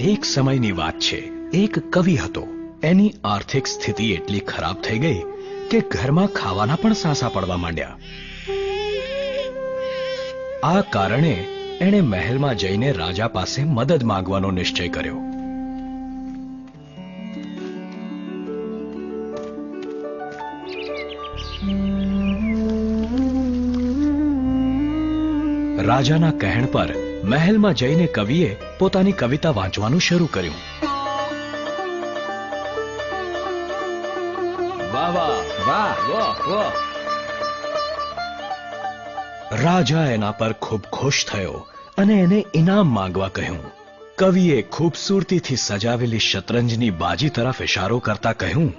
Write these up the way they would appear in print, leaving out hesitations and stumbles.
એક સમયની વાત છે. એક કવિ હતો. એની આર્થિક સ્થિતિ એટલી ખરાબ થઈ ગઈ કે ઘરમાં ખાવાના પણ સાંસા પડવા માંડ્યા. આ કારણે એણે મહેલમાં જઈને રાજા પાસે મદદ માંગવાનો નિશ્ચય કર્યો. રાજાના કહેણ પર મહેલમાં જઈને કવિએ પોતાની કવિતા વાંચવાનું શરૂ કર્યું. વાહ વાહ વાહ વાહ વાહ! રાજા એના પર ખૂબ ખુશ થયો અને એને ઇનામ માંગવા કહ્યું. કવિએ ખૂબસૂરતીથી સજાવેલી શતરંજની બાજી તરફ ઇશારો કરતા કહ્યું,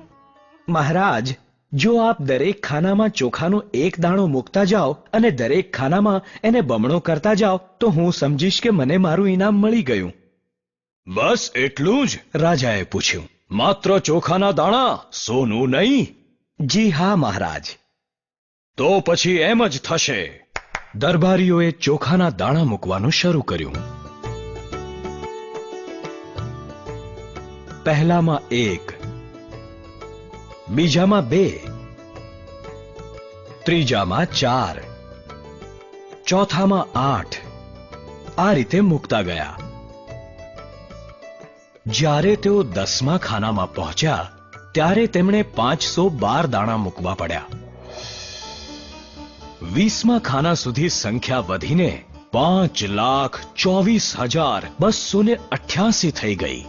મહારાજ, જો આપ દરેક ખાનામાં ચોખાનો એક દાણો મૂકતા જાઓ અને દરેક ખાનામાં એને બમણો કરતા જાઓ તો હું સમજીશ કે મને મારું ઇનામ મળી ગયું. બસ એટલું જ? રાજાએ પૂછ્યું. માત્ર ચોખાના દાણા, સોનું નહીં? જી હા મહારાજ. તો પછી એમ જ થશે. દરબારીઓએ ચોખાના દાણા મૂકવાનું શરૂ કર્યું. પહેલામાં 1, બીજામાં 2, ત્રીજામાં 4, ચોથામાં 8. આ રીતે મૂકતા ગયા. જ્યારે તેઓ 10મા ખાનામાં પહોંચ્યા ત્યારે તેમણે 512 દાણા મૂકવા પડ્યા. 20મા ખાના સુધી સંખ્યા વધીને 5,24,288 થઈ ગઈ.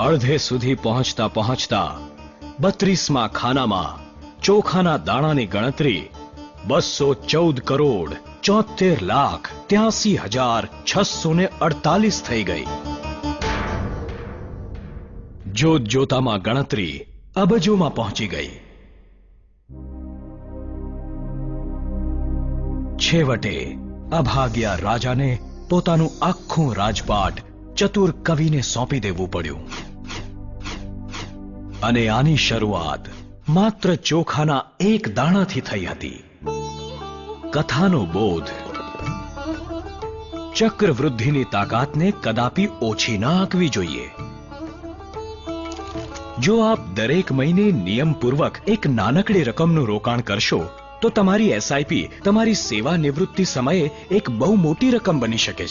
અડધે સુધી પહોંચતા પહોંચતા 32મા ખાનામાં ચોખાના દાણાની ગણતરી 214,73,83,648 થઈ ગઈ. જોત જોતામાં ગણતરી અબજોમાં પહોંચી ગઈ. છેવટે અભાગ્યા રાજાને પોતાનું આખું રાજપાટ ચતુર કવિને સોંપી દેવું પડ્યું. અને આની શરૂઆત માત્ર ચોખાના એક દાણાથી થઈ હતી. કથાનો બોધ: ચક્રવૃદ્ધિની તાકાતને કદાપી ઓછી ના આંકવી જોઈએ. જો આપ દરેક મહિને નિયમપૂર્વક એક નાનકડી રકમનું રોકાણ કરશો તો તમારી એસઆઈપી તમારી સેવા નિવૃત્તિ સમયે એક બહુ મોટી રકમ બની શકે છે.